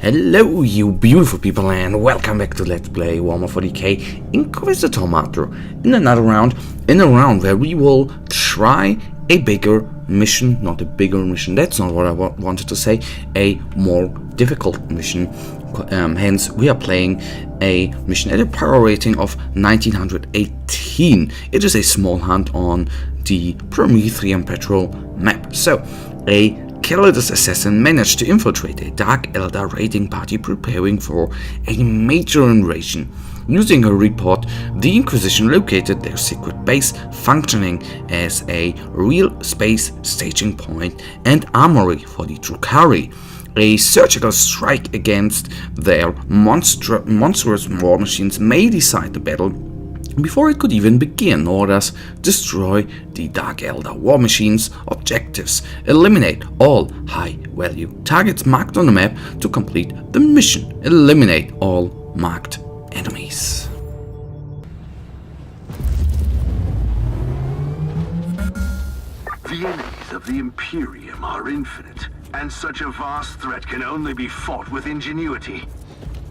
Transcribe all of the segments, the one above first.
Hello you beautiful people and welcome back to Let's Play Warhammer 40k Inquisitor Martyr in another round, where we will try a bigger mission, not a bigger mission, that's not what I wanted to say, a more difficult mission. Hence we are playing a mission at a power rating of 1918. It is a small hunt on the Promethean Patrol map. So a careless assassin managed to infiltrate a Dark Eldar raiding party preparing for a major invasion. Using her report, the Inquisition located their secret base, functioning as a real space staging point and armory for the Drukhari. A surgical strike against their monstrous war machines may decide the battle before it could even begin, or thus destroy the Dark Eldar war machines' objectives. Eliminate all high-value targets marked on the map to complete the mission. Eliminate all marked enemies. The enemies of the Imperium are infinite, and such a vast threat can only be fought with ingenuity.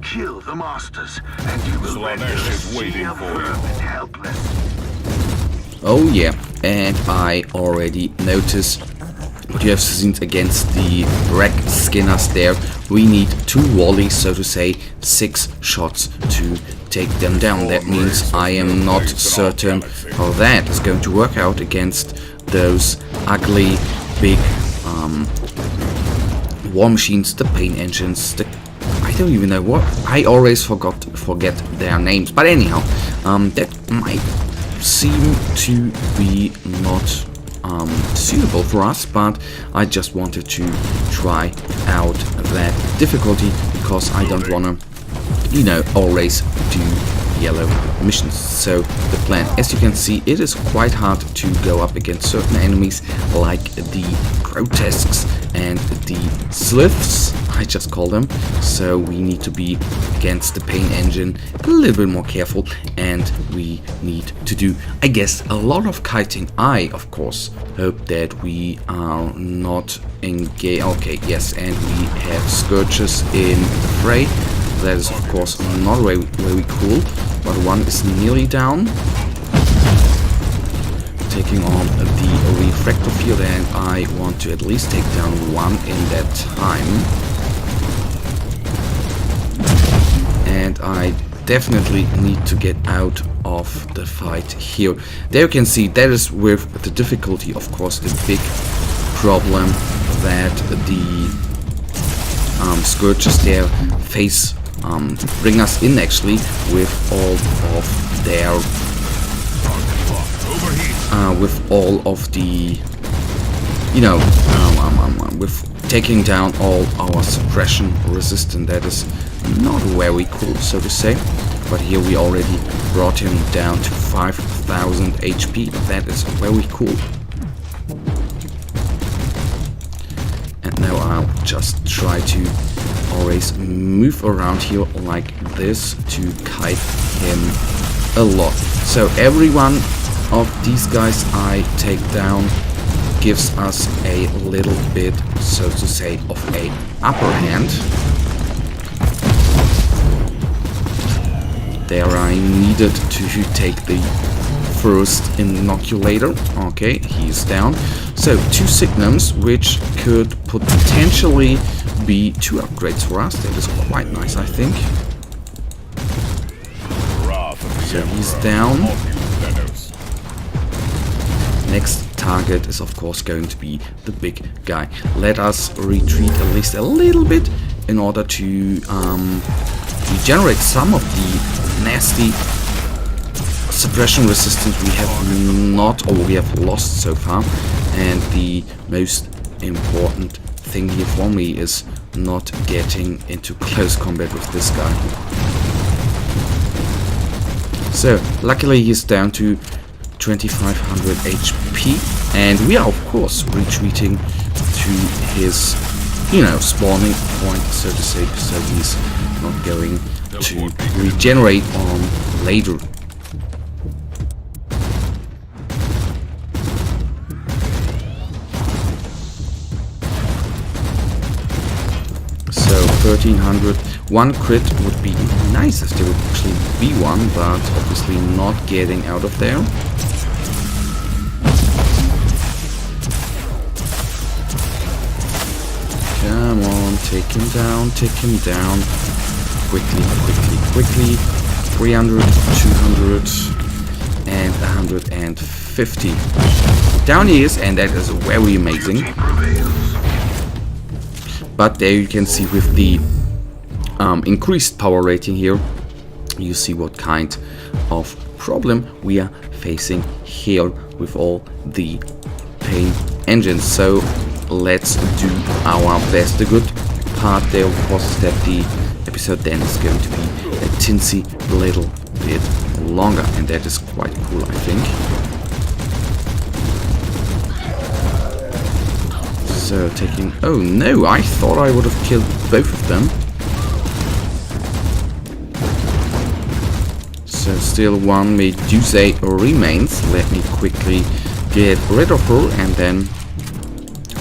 Kill the masters, and you will render the sea of vermin helpless. Oh yeah, and I already noticed what you have seen against the wreck skinners there. We need 2 volleys, so to say, 6 shots to take them down. That means I am not certain how that is going to work out against those ugly big war machines, the pain engines, I don't even know what. I always forget their names. But anyhow, that might seem to be not suitable for us. But I just wanted to try out that difficulty because I don't wanna, always do yellow missions. So the plan, as you can see, it is quite hard to go up against certain enemies like the grotesques and the sliths, I just call them. So we need to be against the pain engine a little bit more careful, and we need to do, I guess, a lot of kiting. I, of course, hope that we are not engaged. Okay, yes, and we have scourges in the fray. That is, of course, not very cool, but one is nearly down, taking on the refractor field, and I want to at least take down one in that time. And I definitely need to get out of the fight here. There you can see that is with the difficulty, of course, the big problem that the scourges there face. Bring us in actually with all of their with all of the with taking down all our suppression resistance. That is not very cool, so to say, but here we already brought him down to 5,000 HP. That is very cool. And now I'll just try to always move around here like this to kite him a lot. So every one of these guys I take down gives us a little bit, so to say, of a upper hand. There I needed to take the first inoculator. Okay, he's down. So 2 signums, which could potentially be 2 upgrades for us. That is quite nice, I think. So he's down. Next target is, of course, going to be the big guy. Let us retreat at least a little bit in order to regenerate some of the nasty suppression resistance we have lost so far. And the most important thing here for me is not getting into close combat with this guy. So luckily he's down to 2500 HP, and we are of course retreating to his spawning point, so to say, so he's not going to regenerate on later. So 1300. One crit would be nice if there would actually be one, but obviously not getting out of there. Come on, take him down, take him down. Quickly, quickly, quickly. 300, 200, and 150. Down he is, and that is very amazing. But there you can see with the increased power rating here, you see what kind of problem we are facing here with all the pain engines. So let's do our best. The good part there was that the episode then is going to be a tinsy little bit longer, and that is quite cool, I think. So taking... oh no, I thought I would have killed both of them. So still one Medusa remains. Let me quickly get rid of her, and then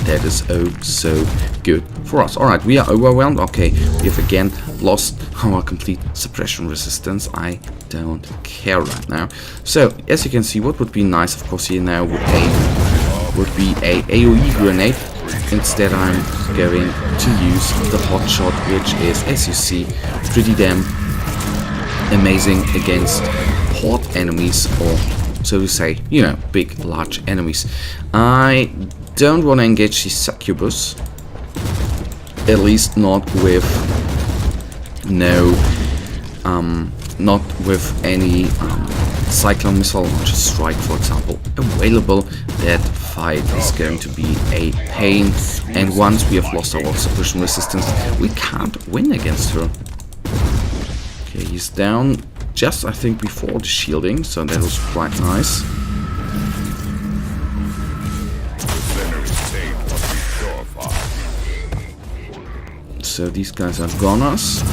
that is oh so good for us. Alright, we are overwhelmed. Okay, we have again lost our complete suppression resistance. I don't care right now. So, as you can see, what would be nice, of course, here now would be a AoE grenade. Instead, I'm going to use the hot shot, which is, as you see, pretty damn amazing against horde enemies, or so to say, you know, big, large enemies. I don't want to engage the succubus, at least not with not with any cyclone missile launcher strike, for example, available. That fight is going to be a pain, and once we have lost our suppression resistance, we can't win against her. Okay, he's down just, I think, before the shielding, so that was quite nice. So these guys are goners.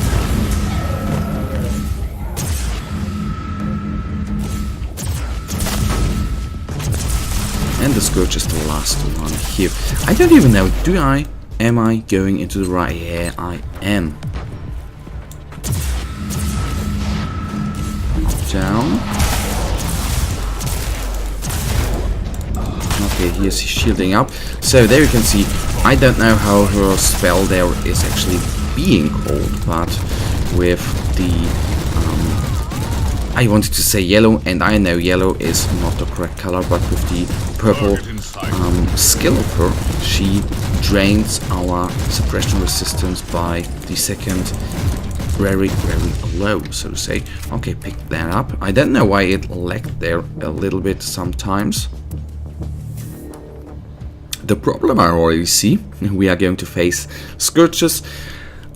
And the Scourge is the last one here. I don't even know, am I going into the right? Yeah, I am. Down. Okay, here's shielding up. So there you can see, I don't know how her spell there is actually being called, but with the I wanted to say yellow, and I know yellow is not the correct color, but with the purple skill of her, she drains our suppression resistance by the second very, very low, so to say. Okay, pick that up. I don't know why it lagged there a little bit sometimes. The problem I already see, we are going to face Scourges.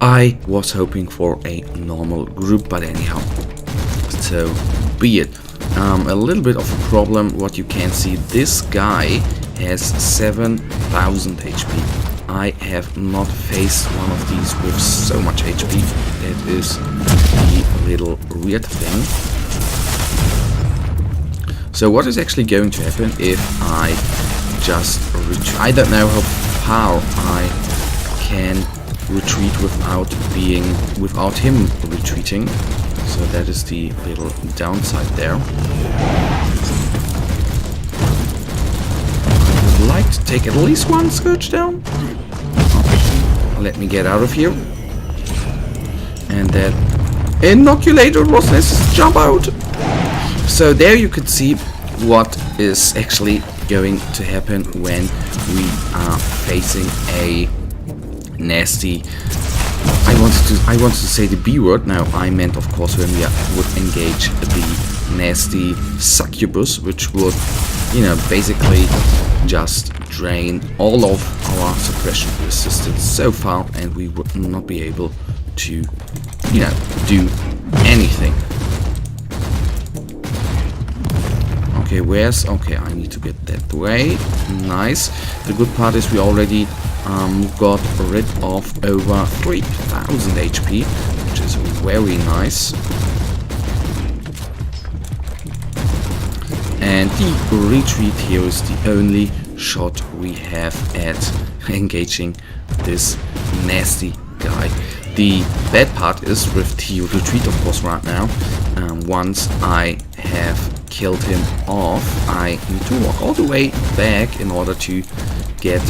I was hoping for a normal group, but anyhow, so be it. A little bit of a problem, what you can see, this guy has 7,000 HP. I have not faced one of these with so much HP. That is the little weird thing. So what is actually going to happen if I just retreat? I don't know how far I can retreat without him retreating. So that is the little downside there. I would like to take at least one Scourge down. Okay. Let me get out of here. And that inoculator was necessary. Jump out! So there you could see what is actually going to happen when we are facing a nasty... I wanted to say the B word. Now I meant, of course, when we would engage the nasty succubus, which would, you know, basically just drain all of our suppression resistance so far, and we would not be able to, you know, do anything. Okay, where's... okay, I need to get that way. Nice. The good part is we already got rid of over 3,000 HP, which is very nice. And the retreat here is the only shot we have at engaging this nasty guy. The bad part is with the retreat, of course, right now. Once I have killed him off, I need to walk all the way back in order to get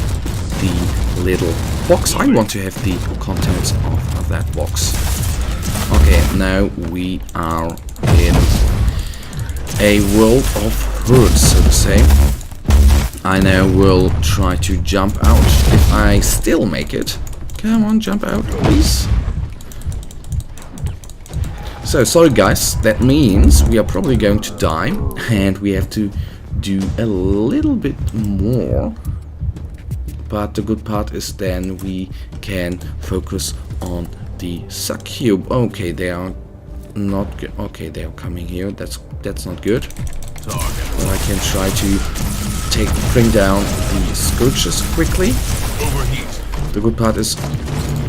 the little box. I want to have the contents of that box. Okay, now we are in a world of hurt, so to say. I now will try to jump out if I still make it. Come on, jump out, please. So, sorry guys, that means we are probably going to die, and we have to do a little bit more. But the good part is then we can focus on the succube. Okay, they are not good. Okay, they are coming here. That's not good. But I can try to bring down the scourges quickly. The good part is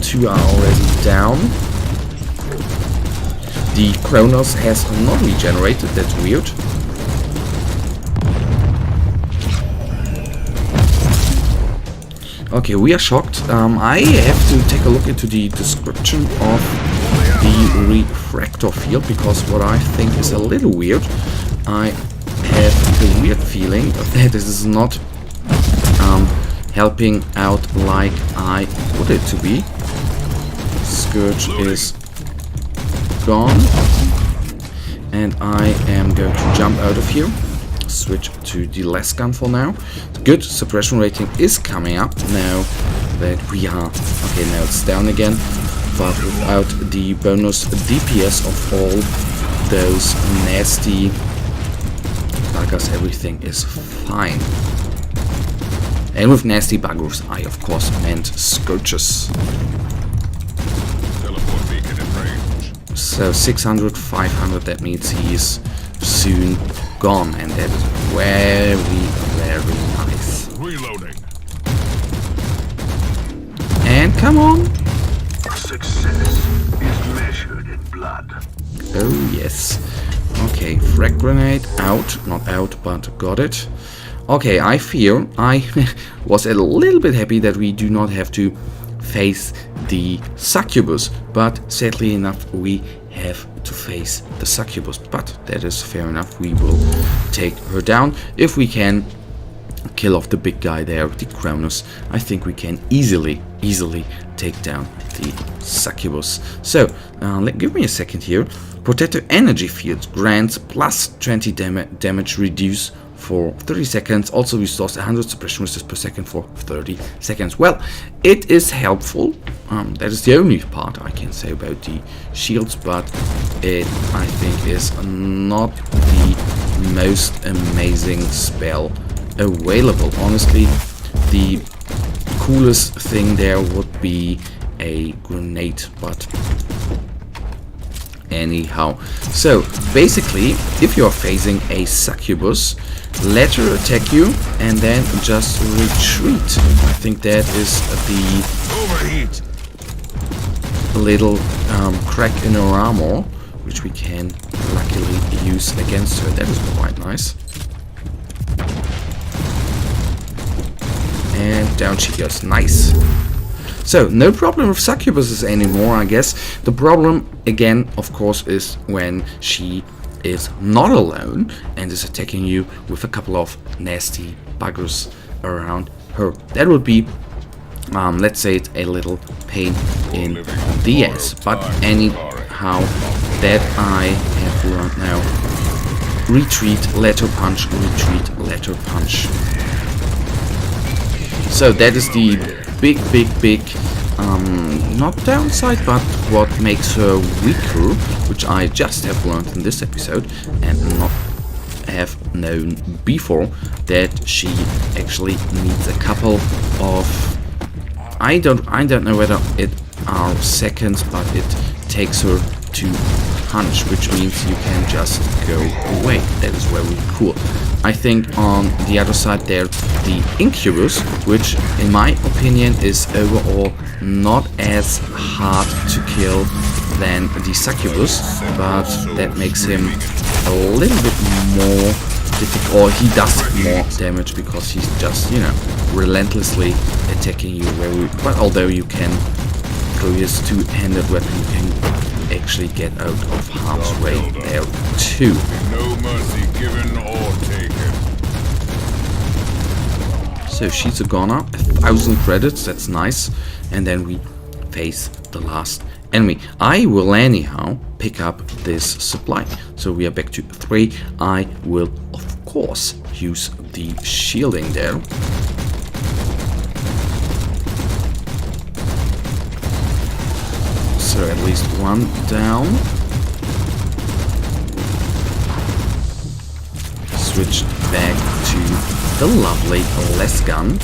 2 are already down. The Kronos has not regenerated. That's weird. Okay, we are shocked. I have to take a look into the description of the refractor field, because what I think is a little weird. I have the weird feeling that this is not helping out like I want it to be. Scourge is gone, and I am going to jump out of here. Switch to the less gun for now. Good, suppression rating is coming up now that we are... Okay, now it's down again, but without the bonus DPS of all those nasty buggers, everything is fine. And with nasty buggers, I of course meant scourges. So 600, 500, that means he is soon gone, and that is very, very nice. Reloading. And come on. Success is measured in blood. Oh yes. Okay, frag grenade out, not out, but got it. Okay, I fear I was a little bit happy that we do not have to face the succubus, but sadly enough we have to face the succubus. But that is fair enough, we will take her down. If we can kill off the big guy there, the Kronos, I think we can easily take down the succubus. So give me a second here. Protective energy field grants plus 20 damage reduce for 30 seconds, also restores 100 suppression resist per second for 30 seconds. Well, it is helpful. That is the only part I can say about the shields, but it, I think, is not the most amazing spell available. Honestly, the coolest thing there would be a grenade, but anyhow. So basically, if you are facing a succubus, let her attack you and then just retreat. I think that is the Overheat. little crack in her armor, which we can luckily use against her. That is quite nice. And down she goes. Nice. So, no problem with succubuses anymore, I guess. The problem, again, of course, is when she is not alone and is attacking you with a couple of nasty buggers around her. That would be, let's say, it's a little pain in the ass. But anyhow, that I have learned now. Retreat, let her punch, retreat, let her punch. So that is the big not downside, but what makes her weaker, which I just have learned in this episode and not have known before, that she actually needs a couple of, I don't know whether it are seconds, but it takes her to punch, which means you can just go away. That is very cool. I think on the other side there, the Incubus, which in my opinion is overall not as hard to kill than the Succubus, but that makes him a little bit more difficult, or he does more damage because he's just, you know, relentlessly attacking you. But although you can mysterious two-handed weapon you can actually get out of harm's way there too. No mercy given or taken. So she's a goner, 1,000 credits, that's nice. And then we face the last enemy. I will anyhow pick up this supply. So we are back to 3. I will of course use the shielding there. So at least one down. Switched back to the lovely less gun.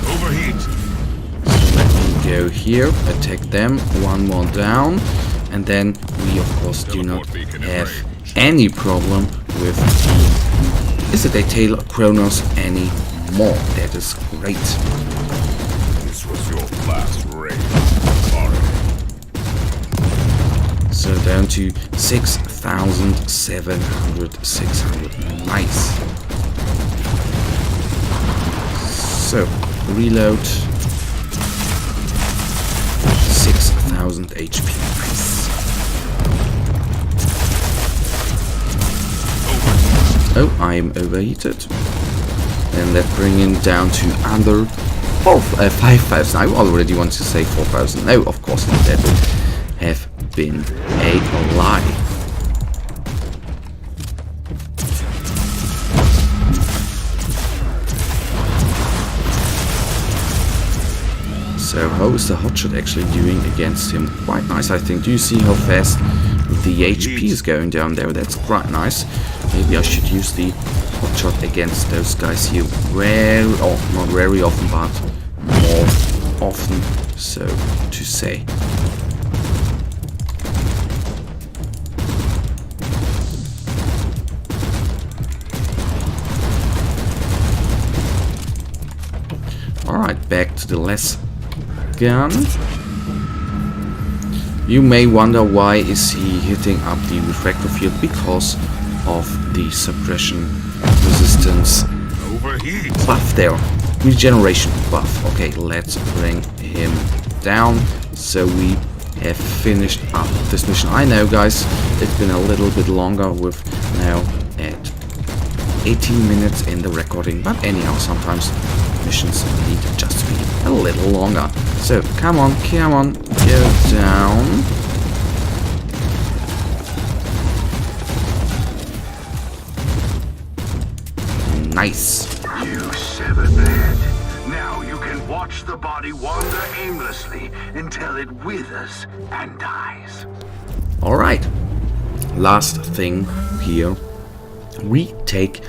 Overheat. So let me go here, attack them, one more down, and then we of course do not have any problem with the Is it a Tail Kronos anymore. That is great. This was your last raid. So down to 6,700, 600. Nice. So reload. 6,000 HP. Nice. Oh, I am overheated. And that bringing down to under 5,000. I already want to say 4,000. No, of course not. That would have been a lie. So how is the hotshot actually doing against him? Quite nice, I think. Do you see how fast the HP is going down there? That's quite nice. Maybe I should use the hotshot against those guys here not very often, but more often, so to say. Alright, back to the less gun. You may wonder why is he hitting up the refractor field, because of the suppression resistance Overheat. buff there. Regeneration buff. Okay, let's bring him down. So we have finished up this mission. I know, guys, it's been a little bit longer with now at 18 minutes in the recording, but anyhow, sometimes missions need just to be a little longer. So come on, go down. Nice. You severed head. Now you can watch the body wander aimlessly until it withers and dies. Alright. Last thing here. We take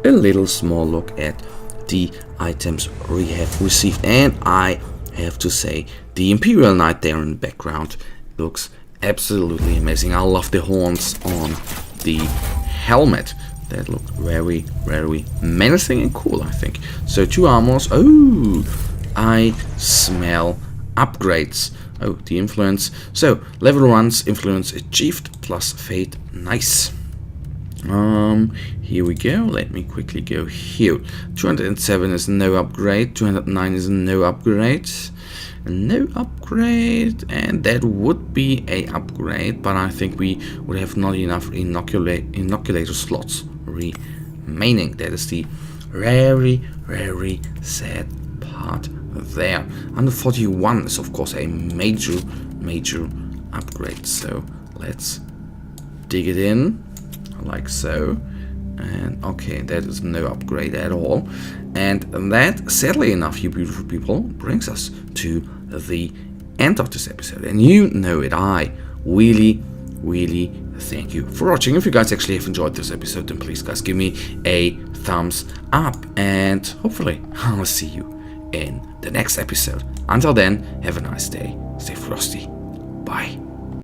a little small look at the items we have received, and I have to say the Imperial Knight there in the background looks absolutely amazing. I love the horns on the helmet. That looked very, very menacing and cool, I think. So 2 armors. Oh, I smell upgrades. Oh, the influence. So level 1's influence achieved plus fate. Nice. Here we go. Let me quickly go here. 207 is no upgrade. 209 is no upgrade. No upgrade, and that would be a upgrade, but I think we would have not enough inoculator slots remaining. That is the very, very sad part there. Under 41 is of course a major upgrade. So let's dig it in like so. And okay, that is no upgrade at all. And that, sadly enough, you beautiful people, brings us to the end of this episode. And you know it, I really thank you for watching. If you guys actually have enjoyed this episode, then please guys give me a thumbs up. And hopefully I'll see you in the next episode. Until then, have a nice day. Stay frosty. Bye.